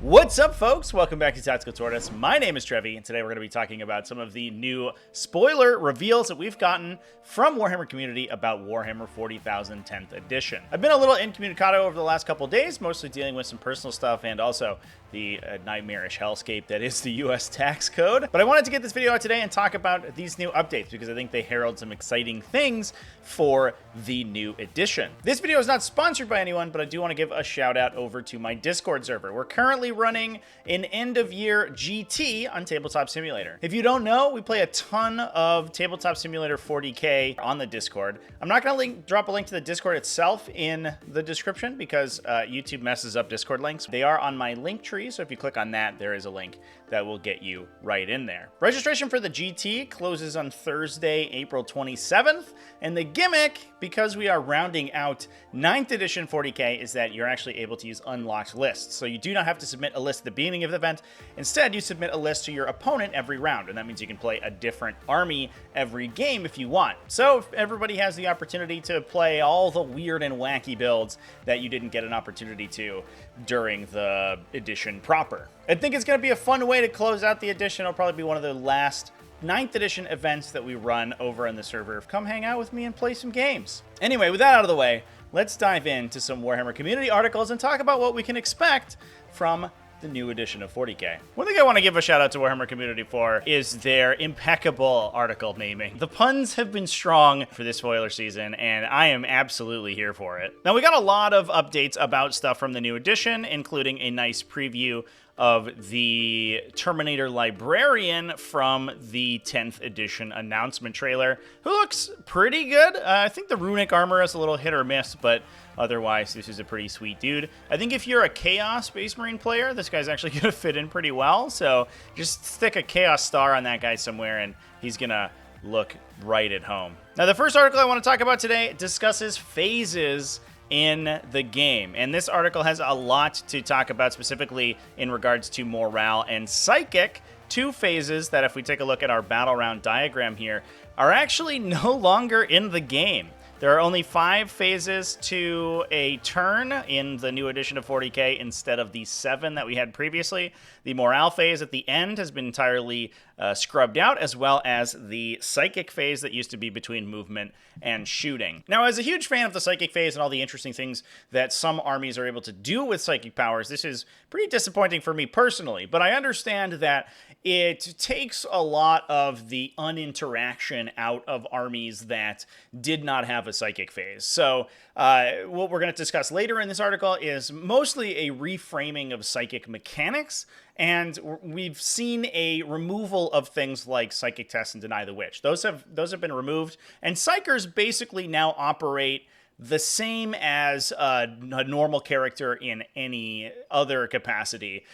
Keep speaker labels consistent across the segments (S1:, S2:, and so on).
S1: What's up, folks? Welcome back to TacticalTortoise. My name is Trevi, and today we're going to be talking about some of the new spoiler reveals that we've gotten from Warhammer community about Warhammer 40,000 10th edition. I've been a little incommunicado over the last couple days, mostly dealing with some personal stuff and also the nightmarish hellscape that is the US tax code. But I wanted to get this video out today and talk about these new updates because I think they herald some exciting things for the new edition. This video is not sponsored by anyone, but I do want to give a shout out over to my Discord server. We're currently running an end-of-year GT on Tabletop Simulator. If you don't know, we play a ton of Tabletop Simulator 40k on the Discord. I'm not going to drop a link to the Discord itself in the description because YouTube messes up Discord links. They are on my link tree, so if you click on that, there is a link that will get you right in there. Registration for the GT closes on Thursday, April 27th, and the gimmick, because we are rounding out 9th edition 40k, is that you're actually able to use unlocked lists. So you do not have to submit a list at the beginning of the event. Instead, you submit a list to your opponent every round, and that means you can play a different army every game if you want. So everybody has the opportunity to play all the weird and wacky builds that you didn't get an opportunity to during the edition proper. I think it's going to be a fun way to close out the edition. It'll probably be one of the last 9th edition events that we run over on the server. Come hang out with me and play some games. Anyway, with that out of the way, let's dive into some Warhammer community articles and talk about what we can expect from the new edition of 40k. One thing I want to give a shout out to Warhammer community for is their impeccable article naming. The puns have been strong for this spoiler season, and I am absolutely here for it. Now, we got a lot of updates about stuff from the new edition, including a nice preview of the Terminator Librarian from the 10th edition announcement trailer, who looks pretty good. I think the runic armor is a little hit or miss, but otherwise, this is a pretty sweet dude. I think if you're a Chaos Space Marine player, this guy's actually going to fit in pretty well. So just stick a Chaos Star on that guy somewhere, and he's going to look right at home. Now, the first article I want to talk about today discusses phases in the game, and this article has a lot to talk about, specifically in regards to morale and psychic, two phases that, if we take a look at our battle round diagram here, are actually no longer in the game. There are only 5 phases to a turn in the new edition of 40k instead of the 7 that we had previously. The morale phase at the end has been entirely scrubbed out, as well as the psychic phase that used to be between movement and shooting. Now, as a huge fan of the psychic phase and all the interesting things that some armies are able to do with psychic powers, this is pretty disappointing for me personally, but I understand that it takes a lot of the uninteraction out of armies that did not have a psychic phase. So what we're going to discuss later in this article is mostly a reframing of psychic mechanics, and we've seen a removal of things like psychic test and deny the witch. Those have been removed, and Psykers basically now operate the same as a normal character in any other capacity,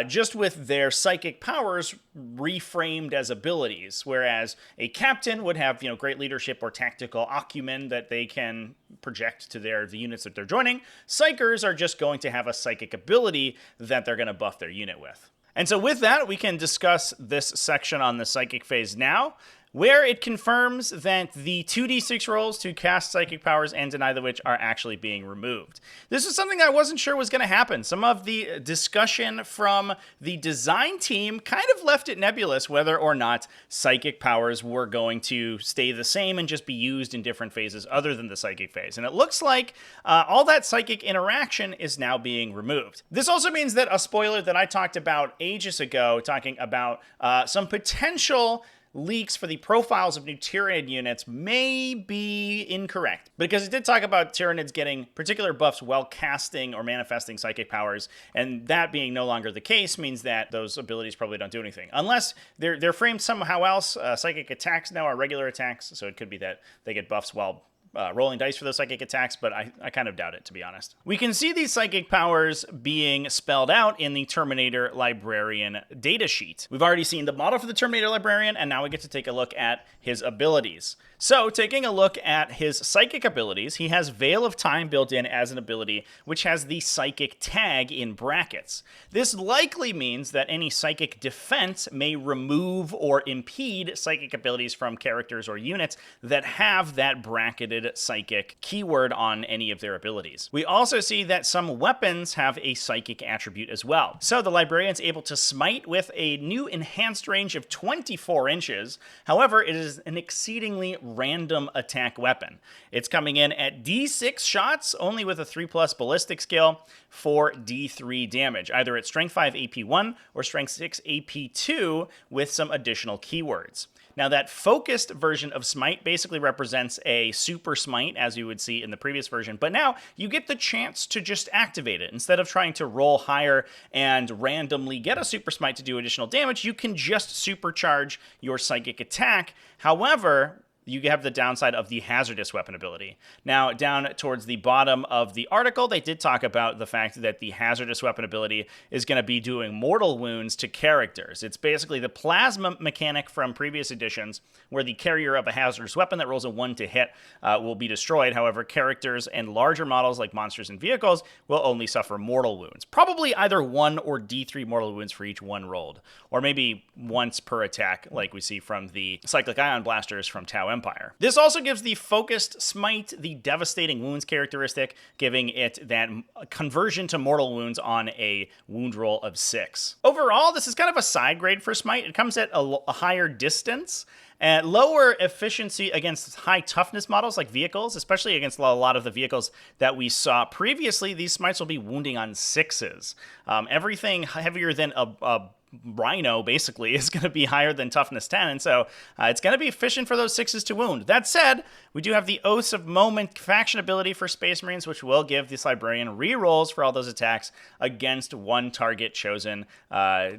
S1: just with their psychic powers reframed as abilities, whereas a captain would have, great leadership or tactical acumen that they can project to the units that they're joining. Psykers are just going to have a psychic ability that they're going to buff their unit with. And so with that, we can discuss this section on the psychic phase now, where it confirms that the 2d6 rolls to cast psychic powers and deny the witch are actually being removed. This is something I wasn't sure was going to happen. Some of the discussion from the design team kind of left it nebulous whether or not psychic powers were going to stay the same and just be used in different phases other than the psychic phase. And it looks like all that psychic interaction is now being removed. This also means that a spoiler that I talked about ages ago, talking about some potential leaks for the profiles of new Tyranid units, may be incorrect, because it did talk about Tyranids getting particular buffs while casting or manifesting psychic powers, and that being no longer the case means that those abilities probably don't do anything, unless they're framed somehow else. Psychic attacks now are regular attacks, so it could be that they get buffs while rolling dice for those psychic attacks, but I kind of doubt it, to be honest. We can see these psychic powers being spelled out in the Terminator Librarian datasheet. We've already seen the model for the Terminator Librarian, and now we get to take a look at his abilities. So, taking a look at his psychic abilities, he has Veil of Time built in as an ability, which has the psychic tag in brackets. This likely means that any psychic defense may remove or impede psychic abilities from characters or units that have that bracketed psychic keyword on any of their abilities. We also see that some weapons have a psychic attribute as well. So the Librarian's able to smite with a new enhanced range of 24 inches. However, it is an exceedingly random attack weapon. It's coming in at D6 shots, only with a 3+ ballistic skill for D3 damage, either at Strength 5 AP 1 or Strength 6 AP 2 with some additional keywords. Now, that focused version of Smite basically represents a super smite, as you would see in the previous version, but now you get the chance to just activate it. Instead of trying to roll higher and randomly get a super smite to do additional damage, you can just supercharge your psychic attack. However, you have the downside of the hazardous weapon ability. Now, down towards the bottom of the article, they did talk about the fact that the hazardous weapon ability is going to be doing mortal wounds to characters. It's basically the plasma mechanic from previous editions, where the carrier of a hazardous weapon that rolls a 1 to hit will be destroyed. However, characters and larger models like monsters and vehicles will only suffer mortal wounds. Probably either 1 or D3 mortal wounds for each one rolled, or maybe once per attack, like we see from the cyclic ion blasters from Tau Empire. This also gives the focused smite the devastating wounds characteristic, giving it that conversion to mortal wounds on a wound roll of 6. Overall, this is kind of a side grade for smite. It comes at a higher distance, at lower efficiency against high toughness models like vehicles, especially against a lot of the vehicles that we saw previously. These smites will be wounding on 6s. Everything heavier than a Rhino basically is going to be higher than toughness 10, and so it's going to be efficient for those 6s to wound. That said, we do have the Oaths of Moment faction ability for Space Marines, which will give this Librarian rerolls for all those attacks against one target chosen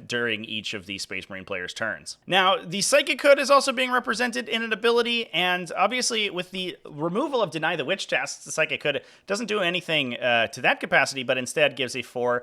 S1: during each of the Space Marine players' turns. Now, the Psychic Hood is also being represented in an ability, and obviously with the removal of Deny the Witch tests, the Psychic Hood doesn't do anything to that capacity, but instead gives a 4+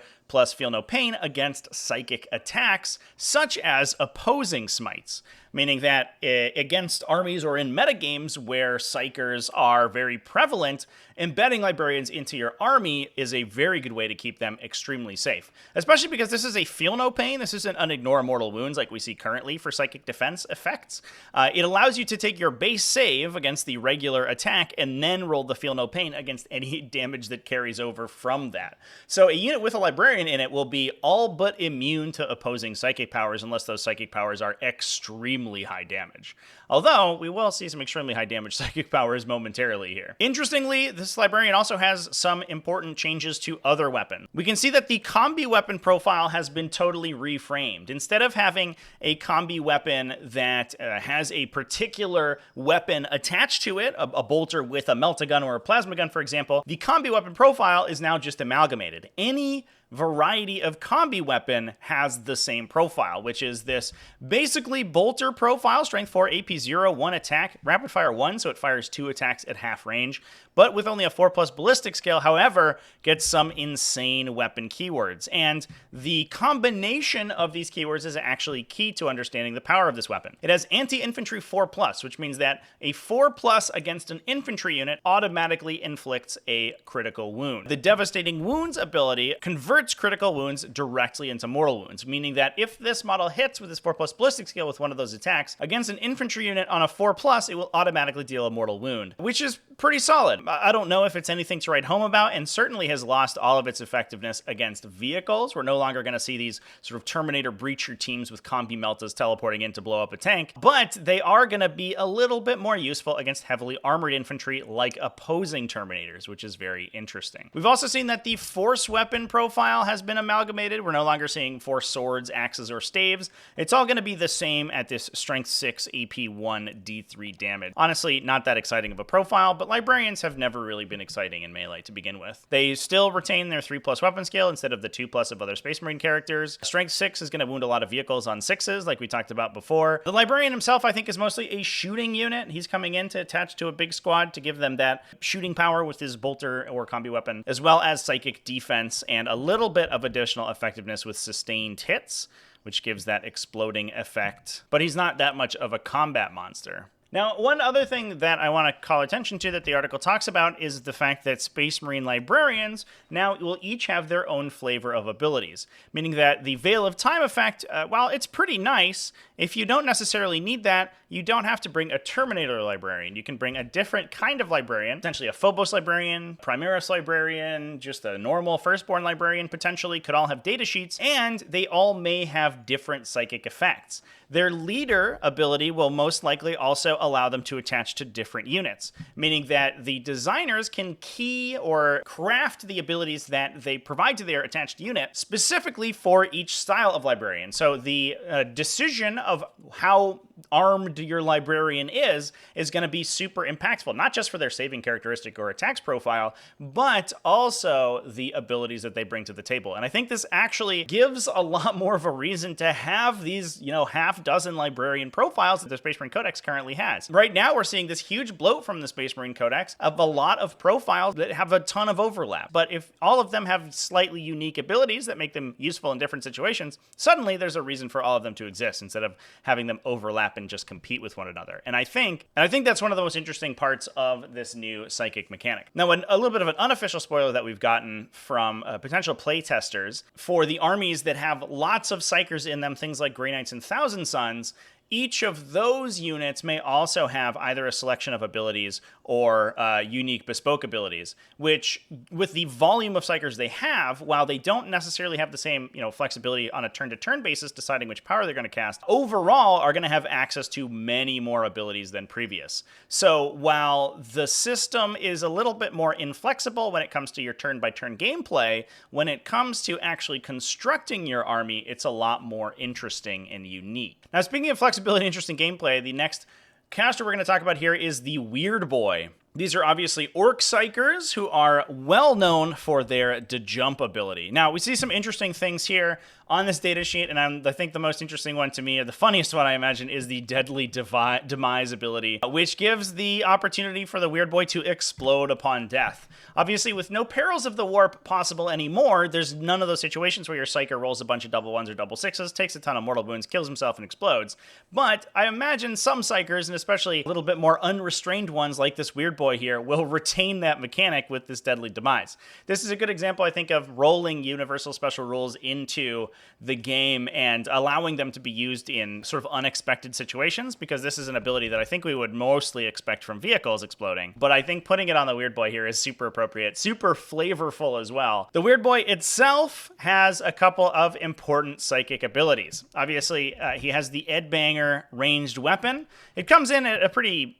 S1: Feel No Pain against psychic attacks, such as opposing smites, meaning that against armies or in metagames where Psykers are very prevalent, embedding Librarians into your army is a very good way to keep them extremely safe, especially because this is a Feel No Pain. This isn't an Ignore Mortal Wounds like we see currently for psychic defense effects. It allows you to take your base save against the regular attack and then roll the Feel No Pain against any damage that carries over from that. So a unit with a Librarian in it will be all but immune to opposing psychic powers unless those psychic powers are extremely high damage. Although, we will see some extremely high damage psychic powers momentarily here. Interestingly, this Librarian also has some important changes to other weapons. We can see that the combi weapon profile has been totally reframed. Instead of having a combi weapon that has a particular weapon attached to it, a bolter with a meltagun or a plasma gun, for example, the combi weapon profile is now just amalgamated. Any variety of combi weapon has the same profile, which is this basically bolter profile, strength 4, AP 0, 1 attack, rapid fire 1, so it fires 2 attacks at half range, but with only a 4+ ballistic skill, however, gets some insane weapon keywords. And the combination of these keywords is actually key to understanding the power of this weapon. It has anti-infantry 4+, which means that a 4+ against an infantry unit automatically inflicts a critical wound. The Devastating Wounds ability converts critical wounds directly into mortal wounds, meaning that if this model hits with this 4+ ballistic skill with one of those attacks against an infantry unit on a 4+, it will automatically deal a mortal wound, which is pretty solid. I don't know if it's anything to write home about, and certainly has lost all of its effectiveness against vehicles. We're no longer going to see these sort of Terminator breacher teams with combi meltas teleporting in to blow up a tank, but they are going to be a little bit more useful against heavily armored infantry like opposing Terminators, which is very interesting. We've also seen that the force weapon profile has been amalgamated. We're no longer seeing force swords, axes, or staves. It's all going to be the same at this strength 6 AP 1 D3 damage. Honestly, not that exciting of a profile, but Librarians have never really been exciting in Melee to begin with. They still retain their 3+ weapon skill instead of the 2+ of other Space Marine characters. Strength 6 is going to wound a lot of vehicles on 6s, like we talked about before. The Librarian himself, I think, is mostly a shooting unit. He's coming in to attach to a big squad to give them that shooting power with his bolter or combi weapon, as well as psychic defense and a little bit of additional effectiveness with sustained hits, which gives that exploding effect. But he's not that much of a combat monster. Now, one other thing that I want to call attention to that the article talks about is the fact that Space Marine Librarians now will each have their own flavor of abilities, meaning that the Veil of Time effect, while it's pretty nice, if you don't necessarily need that, you don't have to bring a Terminator Librarian. You can bring a different kind of Librarian, potentially a Phobos Librarian, Primaris Librarian, just a normal Firstborn Librarian potentially, could all have data sheets, and they all may have different psychic effects. Their leader ability will most likely also allow them to attach to different units, meaning that the designers can key or craft the abilities that they provide to their attached unit specifically for each style of librarian. So the decision of how armed your librarian is going to be super impactful, not just for their saving characteristic or attacks profile, but also the abilities that they bring to the table. And I think this actually gives a lot more of a reason to have these, half dozen librarian profiles that the Space Marine Codex currently has. Right now, we're seeing this huge bloat from the Space Marine Codex of a lot of profiles that have a ton of overlap. But if all of them have slightly unique abilities that make them useful in different situations, suddenly there's a reason for all of them to exist instead of having them overlap and just compete with one another. And I think that's one of the most interesting parts of this new psychic mechanic. Now, a little bit of an unofficial spoiler that we've gotten from potential playtesters for the armies that have lots of Psykers in them, things like Grey Knights and Thousand Sons, each of those units may also have either a selection of abilities or unique bespoke abilities, which, with the volume of Psykers they have, while they don't necessarily have the same flexibility on a turn-to-turn basis deciding which power they're going to cast, overall are going to have access to many more abilities than previous. So while the system is a little bit more inflexible when it comes to your turn-by-turn gameplay, when it comes to actually constructing your army, it's a lot more interesting and unique. Now, speaking of flexibility and interesting gameplay, the next caster we're going to talk about here is the Weirdboy. These are obviously Orc Psykers who are well known for their de-jump ability. Now, we see some interesting things here on this data sheet, and I think the most interesting one to me, or the funniest one I imagine, is the Deadly Demise ability, which gives the opportunity for the Weirdboy to explode upon death. Obviously, with no perils of the warp possible anymore, there's none of those situations where your Psyker rolls a bunch of double ones or double sixes, takes a ton of mortal wounds, kills himself, and explodes. But I imagine some Psykers, and especially a little bit more unrestrained ones like this Weirdboy here, will retain that mechanic with this Deadly Demise. This is a good example, I think, of rolling universal special rules into the game and allowing them to be used in sort of unexpected situations, because this is an ability that I think we would mostly expect from vehicles exploding. But I think putting it on the Weirdboy here is super appropriate, super flavorful as well. The Weirdboy itself has a couple of important psychic abilities. Obviously, he has the Edbanger ranged weapon. It comes in at a pretty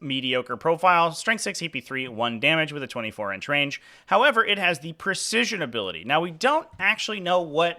S1: mediocre profile, strength 6, EP 3, 1 damage with a 24-inch range. However, it has the precision ability. Now, we don't actually know what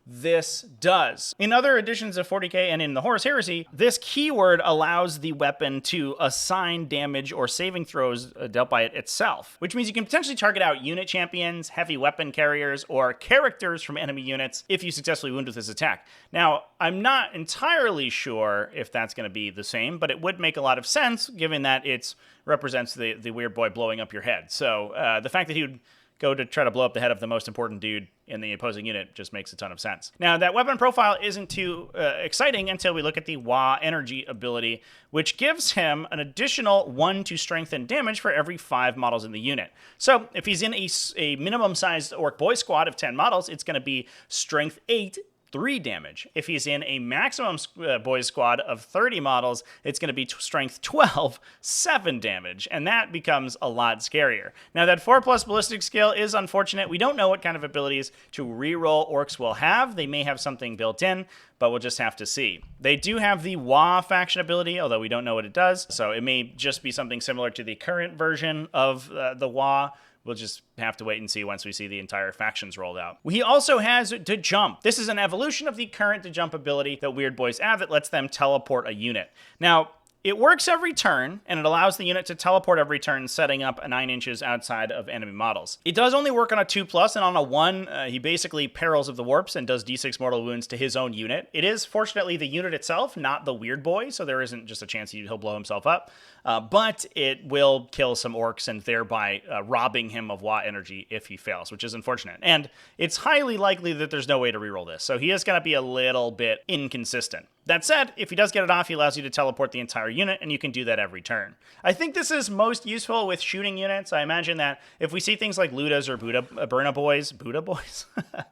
S1: this does. In other editions of 40k and in the Horus Heresy, this keyword allows the weapon to assign damage or saving throws dealt by it itself, which means you can potentially target out unit champions, heavy weapon carriers, or characters from enemy units if you successfully wound with this attack. Now, I'm not entirely sure if that's going to be the same, but it would make a lot of sense given that it represents the Weirdboy blowing up your head. So the fact that he would go to try to blow up the head of the most important dude in the opposing unit just makes a ton of sense. Now, that weapon profile isn't too exciting until we look at the Wa energy ability, which gives him an additional 1 to strength and damage for every 5 models in the unit. So if he's in a minimum-sized Orc Boy squad of 10 models, it's going to be strength 8, 3 damage. If he's in a maximum boys squad of 30 models, it's going to be strength 12, 7 damage, and that becomes a lot scarier. Now, that 4+ ballistic skill is unfortunate. We don't know what kind of abilities to reroll orcs will have. They may have something built in, but we'll just have to see. They do have the Wa faction ability, although we don't know what it does, so it may just be something similar to the current version of the Wa. We'll just have to wait and see once we see the entire factions rolled out. He also has de-jump. This is an evolution of the current de-jump ability that Weirdboys have that lets them teleport a unit. Now, it works every turn, and it allows the unit to teleport every turn, setting up 9 inches outside of enemy models. It does only work on a 2+, and on a 1, he basically perils of the warps and does d6 mortal wounds to his own unit. It is, fortunately, the unit itself, not the Weirdboy, so there isn't just a chance he'll blow himself up. But it will kill some orcs and thereby robbing him of Wa energy if he fails, which is unfortunate. And it's highly likely that there's no way to reroll this, so he is going to be a little bit inconsistent. That said, if he does get it off, he allows you to teleport the entire unit, and you can do that every turn. I think this is most useful with shooting units. I imagine that if we see things like Ludas or Burna Boys, Buddha Boys?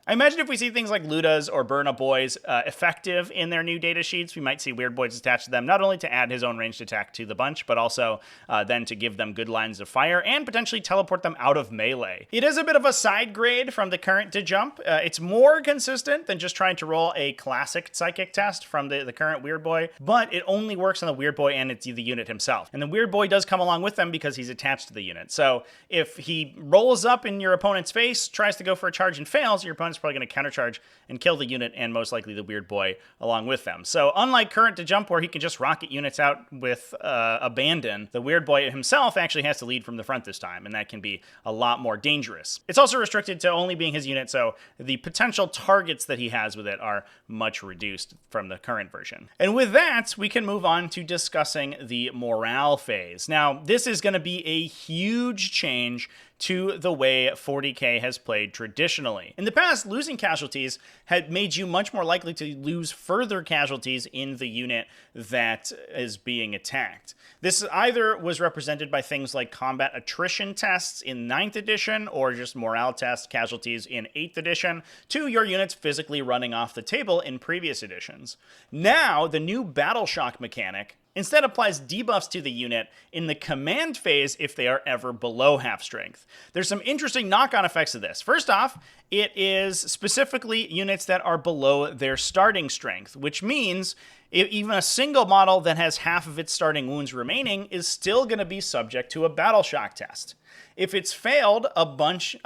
S1: I imagine if we see things like Ludas or Burna Boys effective in their new data sheets, we might see Weird Boys attached to them, not only to add his own ranged attack to the bunch, but also then to give them good lines of fire and potentially teleport them out of melee. It is a bit of a side grade from the current to jump. It's more consistent than just trying to roll a classic psychic test from the current Weird Boy, but it only works on the Weird Boy and it's the unit himself. And the Weird Boy does come along with them because he's attached to the unit. So if he rolls up in your opponent's face, tries to go for a charge and fails, your opponent's probably going to countercharge and kill the unit and most likely the Weird Boy along with them. So unlike current to jump where he can just rocket units out with abandon, the Weird Boy himself actually has to lead from the front this time, and that can be a lot more dangerous. It's also restricted to only being his unit, so the potential targets that he has with it are much reduced from the current version. And with that, we can move on to discussing the morale phase. Now, this is going to be a huge change to the way 40k has played traditionally. In the past, losing casualties had made you much more likely to lose further casualties in the unit that is being attacked. This either was represented by things like combat attrition tests in 9th edition or just morale test casualties in 8th edition to your units physically running off the table in previous editions. Now, the new battle shock mechanic instead applies debuffs to the unit in the command phase if they are ever below half strength. There's some interesting knock-on effects of this. First off, it is specifically units that are below their starting strength, which means even a single model that has half of its starting wounds remaining is still going to be subject to a battle shock test. If it's failed a bunch...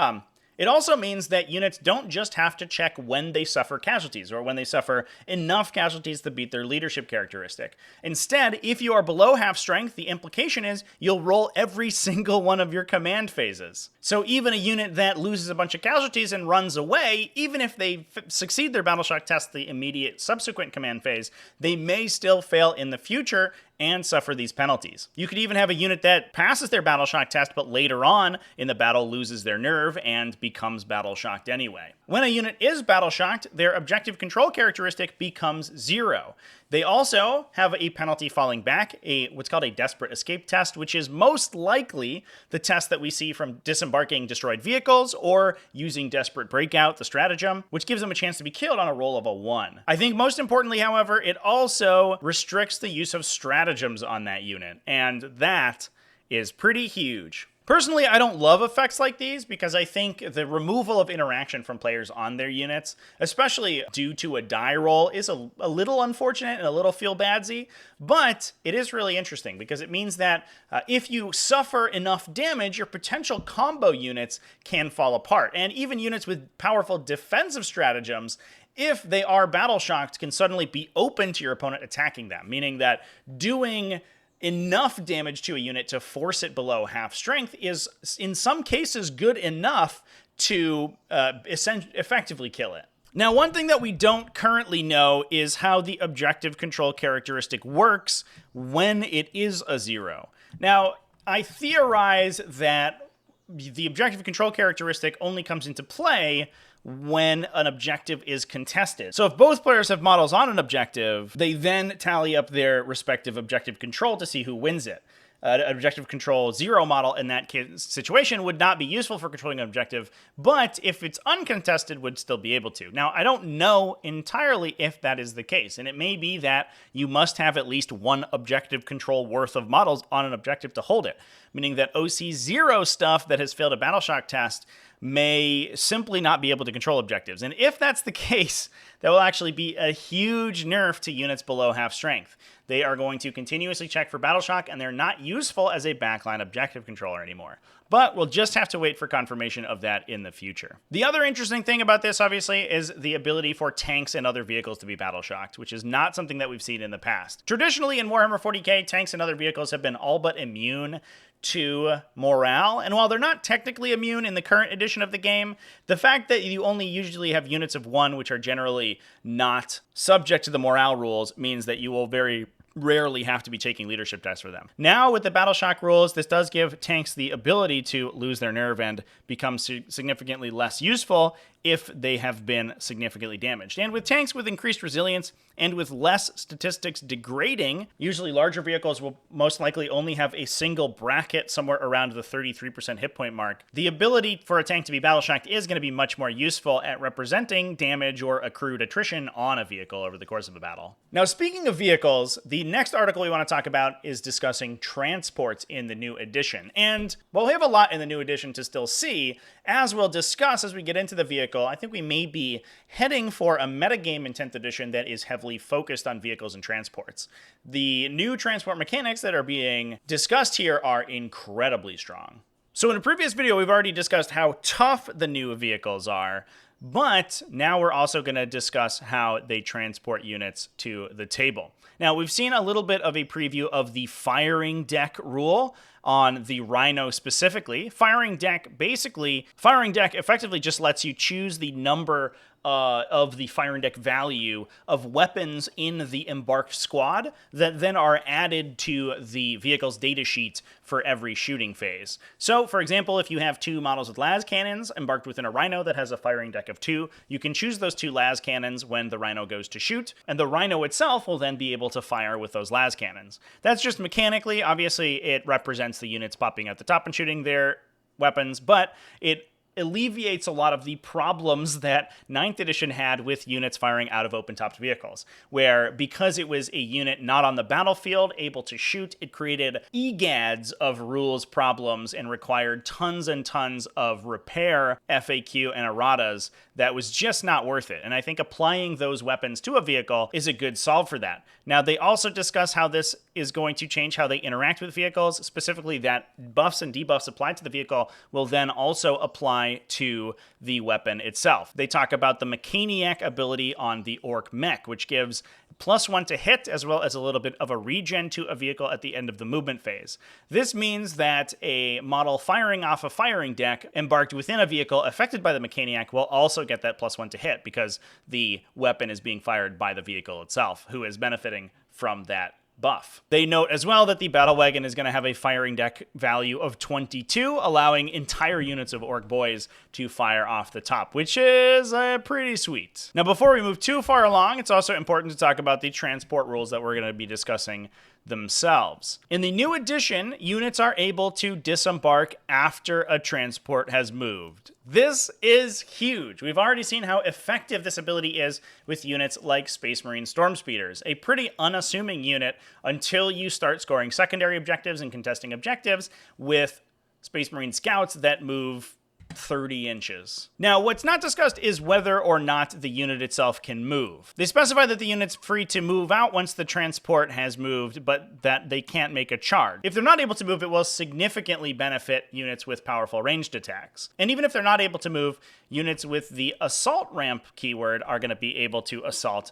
S1: It also means that units don't just have to check when they suffer casualties or when they suffer enough casualties to beat their leadership characteristic. Instead, if you are below half strength, the implication is you'll roll every single one of your command phases. So even a unit that loses a bunch of casualties and runs away, even if they succeed their battle shock test the immediate subsequent command phase, they may still fail in the future and suffer these penalties. You could even have a unit that passes their battle shock test, but later on in the battle loses their nerve and becomes battle shocked anyway. When a unit is battle shocked, their objective control characteristic becomes 0. They also have a penalty falling back, what's called a desperate escape test, which is most likely the test that we see from disembarking destroyed vehicles or using desperate breakout, the stratagem, which gives them a chance to be killed on a roll of a 1. I think most importantly, however, it also restricts the use of stratagems on that unit, and that is pretty huge. Personally, I don't love effects like these because I think the removal of interaction from players on their units, especially due to a die roll, is a little unfortunate and a little feel-badsy, but it is really interesting because it means that if you suffer enough damage, your potential combo units can fall apart, and even units with powerful defensive stratagems, if they are battle shocked, can suddenly be open to your opponent attacking them, meaning that doing enough damage to a unit to force it below half strength is, in some cases, good enough to effectively kill it. Now, one thing that we don't currently know is how the objective control characteristic works when it is a 0. Now, I theorize that the objective control characteristic only comes into play when an objective is contested. So if both players have models on an objective, they then tally up their respective objective control to see who wins it. An objective control 0 model in that situation would not be useful for controlling an objective, but if it's uncontested, would still be able to. Now, I don't know entirely if that is the case, and it may be that you must have at least one objective control worth of models on an objective to hold it, meaning that OC0 stuff that has failed a battle shock test may simply not be able to control objectives. And if that's the case, that will actually be a huge nerf to units below half strength. They are going to continuously check for battle shock, and they're not useful as a backline objective controller anymore. But we'll just have to wait for confirmation of that in the future. The other interesting thing about this, obviously, is the ability for tanks and other vehicles to be battle shocked, which is not something that we've seen in the past. Traditionally, in Warhammer 40k, tanks and other vehicles have been all but immune to morale, and while they're not technically immune in the current edition of the game, the fact that you only usually have units of 1 which are generally not subject to the morale rules means that you will very rarely have to be taking leadership tests for them. Now, with the battle shock rules, this does give tanks the ability to lose their nerve and become significantly less useful if they have been significantly damaged. And with tanks with increased resilience and with less statistics degrading, usually larger vehicles will most likely only have a single bracket somewhere around the 33% hit point mark. The ability for a tank to be battle shocked is going to be much more useful at representing damage or accrued attrition on a vehicle over the course of a battle. Now, speaking of vehicles, the next article we want to talk about is discussing transports in the new edition. And while we have a lot in the new edition to still see, as we'll discuss as we get into the vehicle, I think we may be heading for a metagame in 10th edition that is heavily focused on vehicles and transports. The new transport mechanics that are being discussed here are incredibly strong. So in a previous video, we've already discussed how tough the new vehicles are, but now we're also going to discuss how they transport units to the table. Now, we've seen a little bit of a preview of the firing deck rule on the Rhino specifically. Firing deck effectively just lets you choose the number of the firing deck value of weapons in the embarked squad that then are added to the vehicle's data sheet for every shooting phase. So, for example, if you have 2 models with las cannons embarked within a Rhino that has a firing deck of 2, you can choose those 2 las cannons when the Rhino goes to shoot, and the Rhino itself will then be able to fire with those las cannons. That's just mechanically. Obviously, it represents the units popping at the top and shooting their weapons, but it alleviates a lot of the problems that 9th edition had with units firing out of open-topped vehicles, where because it was a unit not on the battlefield able to shoot, it created egads of rules problems and required tons and tons of repair, FAQ, and erratas that was just not worth it. And I think applying those weapons to a vehicle is a good solve for that. Now, they also discuss how this is going to change how they interact with vehicles, specifically that buffs and debuffs applied to the vehicle will then also apply to the weapon itself. They talk about the Mechaniac ability on the Orc Mech, which gives +1 to hit, as well as a little bit of a regen to a vehicle at the end of the movement phase. This means that a model firing off a firing deck embarked within a vehicle affected by the Mechaniac will also get that +1 to hit, because the weapon is being fired by the vehicle itself, who is benefiting from that buff. They note as well that the Battle Wagon is going to have a firing deck value of 22, allowing entire units of Orc Boys to fire off the top, which is pretty sweet. Now, before we move too far along, it's also important to talk about the transport rules that we're going to be discussing themselves. In the new edition, units are able to disembark after a transport has moved. This is huge. We've already seen how effective this ability is with units like Space Marine Storm Speeders, a pretty unassuming unit until you start scoring secondary objectives and contesting objectives with Space Marine Scouts that move 30 inches. Now, what's not discussed is whether or not the unit itself can move. They specify that the unit's free to move out once the transport has moved, but that they can't make a charge. If they're not able to move, it will significantly benefit units with powerful ranged attacks. And even if they're not able to move, units with the assault ramp keyword are going to be able to assault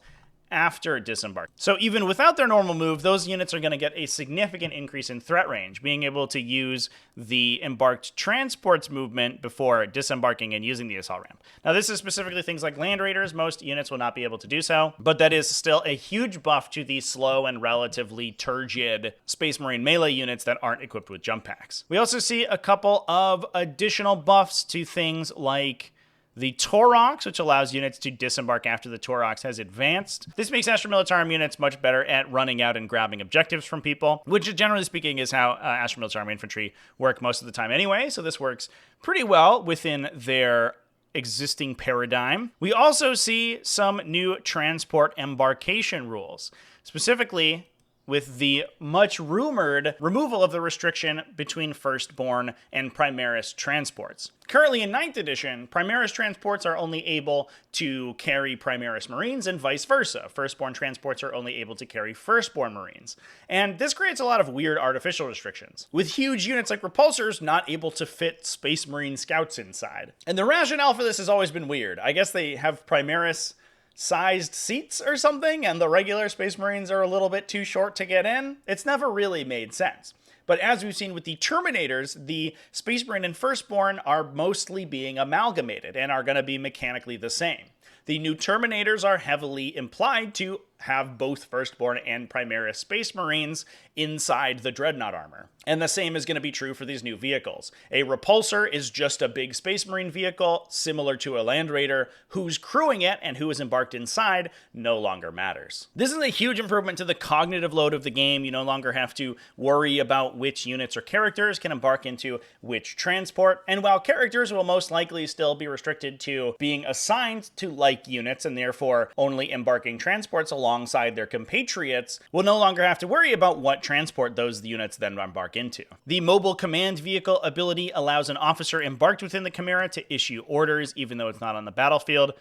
S1: after disembark. So even without their normal move, those units are going to get a significant increase in threat range, being able to use the embarked transports movement before disembarking and using the assault ramp. Now, this is specifically things like Land Raiders. Most units will not be able to do so, but that is still a huge buff to the slow and relatively turgid Space Marine melee units that aren't equipped with jump packs. We also see a couple of additional buffs to things like the Taurox, which allows units to disembark after the Taurox has advanced. This makes Astra Militarum units much better at running out and grabbing objectives from people, which generally speaking is how Astra Militarum infantry work most of the time anyway, so this works pretty well within their existing paradigm. We also see some new transport embarkation rules, specifically with the much rumored removal of the restriction between Firstborn and Primaris transports. Currently in 9th edition, Primaris transports are only able to carry Primaris Marines and vice versa. Firstborn transports are only able to carry Firstborn Marines. And this creates a lot of weird artificial restrictions, with huge units like Repulsors not able to fit Space Marine Scouts inside. And the rationale for this has always been weird. I guess they have Primaris sized seats or something, and the regular Space Marines are a little bit too short to get in. It's never really made sense. But as we've seen with the Terminators, the Space Marine and Firstborn are mostly being amalgamated and are going to be mechanically the same. The new Terminators are heavily implied to have both Firstborn and Primaris Space Marines inside the Dreadnought armor. And the same is going to be true for these new vehicles. A Repulsor is just a big Space Marine vehicle, similar to a Land Raider. Who's crewing it and who is embarked inside no longer matters. This is a huge improvement to the cognitive load of the game. You no longer have to worry about which units or characters can embark into which transport. And while characters will most likely still be restricted to being assigned to like units and therefore only embarking transports alongside their compatriots, will no longer have to worry about what transport those units then embark into. The mobile command vehicle ability allows an officer embarked within the Chimera to issue orders even though it's not on the battlefield.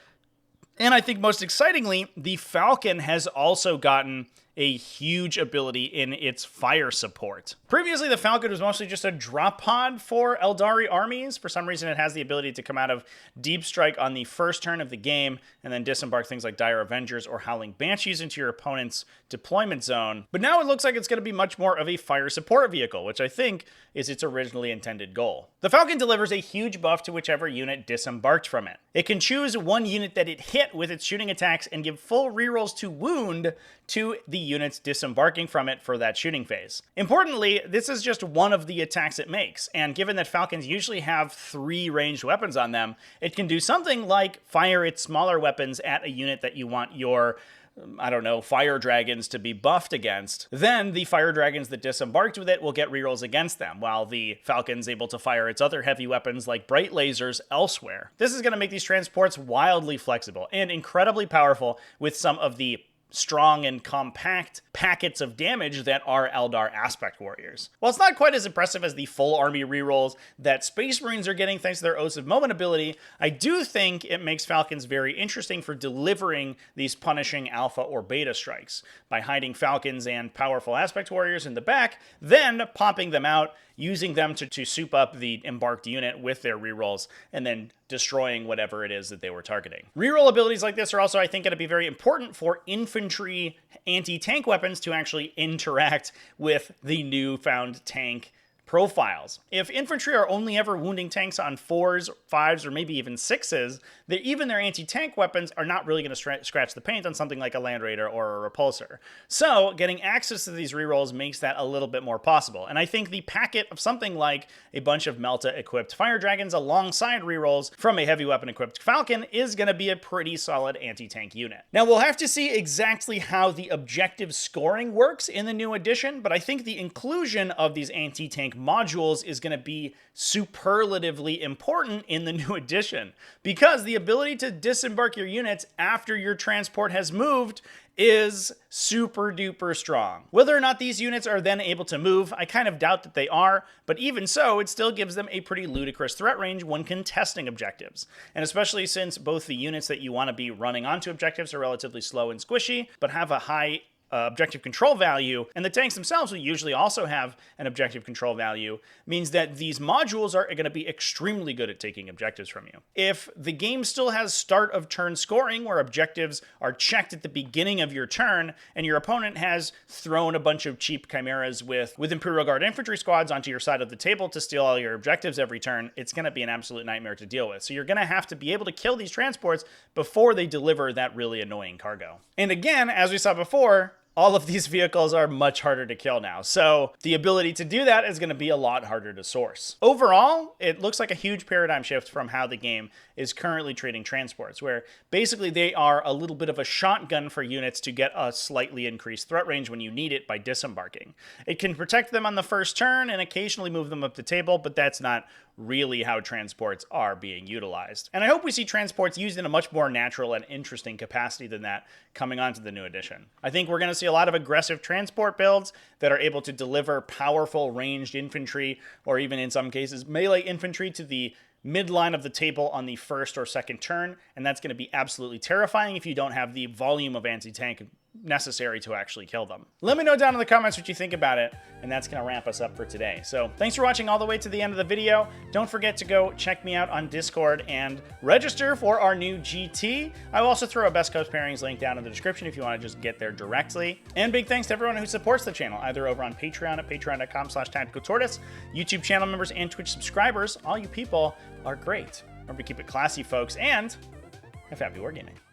S1: And I think most excitingly, the Falcon has also gotten a huge ability in its fire support. Previously, the Falcon was mostly just a drop pod for Eldari armies. For some reason, it has the ability to come out of Deep Strike on the first turn of the game and then disembark things like Dire Avengers or Howling Banshees into your opponent's deployment zone. But now it looks like it's going to be much more of a fire support vehicle, which I think is its originally intended goal. The Falcon delivers a huge buff to whichever unit disembarked from it. It can choose one unit that it hit with its shooting attacks and give full rerolls to wound to the units disembarking from it for that shooting phase. Importantly, this is just one of the attacks it makes, and given that Falcons usually have 3 ranged weapons on them, it can do something like fire its smaller weapons at a unit that you want your fire dragons to be buffed against. Then the fire dragons that disembarked with it will get rerolls against them, while the Falcon's able to fire its other heavy weapons like bright lasers elsewhere. This is going to make these transports wildly flexible and incredibly powerful with some of the strong and compact packets of damage that are Eldar Aspect Warriors. While it's not quite as impressive as the full army rerolls that Space Marines are getting thanks to their Oaths of Moment ability, I do think it makes Falcons very interesting for delivering these punishing alpha or beta strikes by hiding Falcons and powerful Aspect Warriors in the back, then popping them out, using them to soup up the embarked unit with their rerolls, and then destroying whatever it is that they were targeting. Reroll abilities like this are also, I think, going to be very important for infantry anti-tank weapons to actually interact with the newfound tank profiles. If infantry are only ever wounding tanks on 4s, 5s, or maybe even 6s, even their anti-tank weapons are not really going to scratch the paint on something like a Land Raider or a Repulsor. So getting access to these rerolls makes that a little bit more possible. And I think the packet of something like a bunch of Melta-equipped Fire Dragons alongside rerolls from a heavy weapon-equipped Falcon is going to be a pretty solid anti-tank unit. Now, we'll have to see exactly how the objective scoring works in the new edition, but I think the inclusion of these anti-tank modules is going to be superlatively important in the new edition, because the ability to disembark your units after your transport has moved is super duper strong. Whether or not these units are then able to move, I kind of doubt that they are, but even so, it still gives them a pretty ludicrous threat range when contesting objectives. And especially since both the units that you want to be running onto objectives are relatively slow and squishy, but have a high objective control value, and the tanks themselves will usually also have an objective control value, means that these modules are going to be extremely good at taking objectives from you. If the game still has start of turn scoring, where objectives are checked at the beginning of your turn, and your opponent has thrown a bunch of cheap chimeras with Imperial Guard infantry squads onto your side of the table to steal all your objectives every turn, it's going to be an absolute nightmare to deal with. So you're going to have to be able to kill these transports before they deliver that really annoying cargo. And again, as we saw before, all of these vehicles are much harder to kill now, so the ability to do that is going to be a lot harder to source. Overall, it looks like a huge paradigm shift from how the game is currently treating transports, where basically they are a little bit of a shotgun for units to get a slightly increased threat range when you need it by disembarking. It can protect them on the first turn and occasionally move them up the table, but that's not really how transports are being utilized. And I hope we see transports used in a much more natural and interesting capacity than that coming onto the new edition. I think we're going to see a lot of aggressive transport builds that are able to deliver powerful ranged infantry, or even in some cases melee infantry, to the midline of the table on the first or second turn, and that's going to be absolutely terrifying if you don't have the volume of anti-tank necessary to actually kill them. Let me know down in the comments what you think about it, and that's going to wrap us up for today. So thanks for watching all the way to the end of the video. Don't forget to go check me out on Discord and register for our new GT. I will also throw a Best Coast Pairings link down in the description if you want to just get there directly. And big thanks to everyone who supports the channel, either over on Patreon at patreon.com/TacticalTortoise, YouTube channel members, and Twitch subscribers. All you people are great. Remember to keep it classy, folks, and and happy wargaming.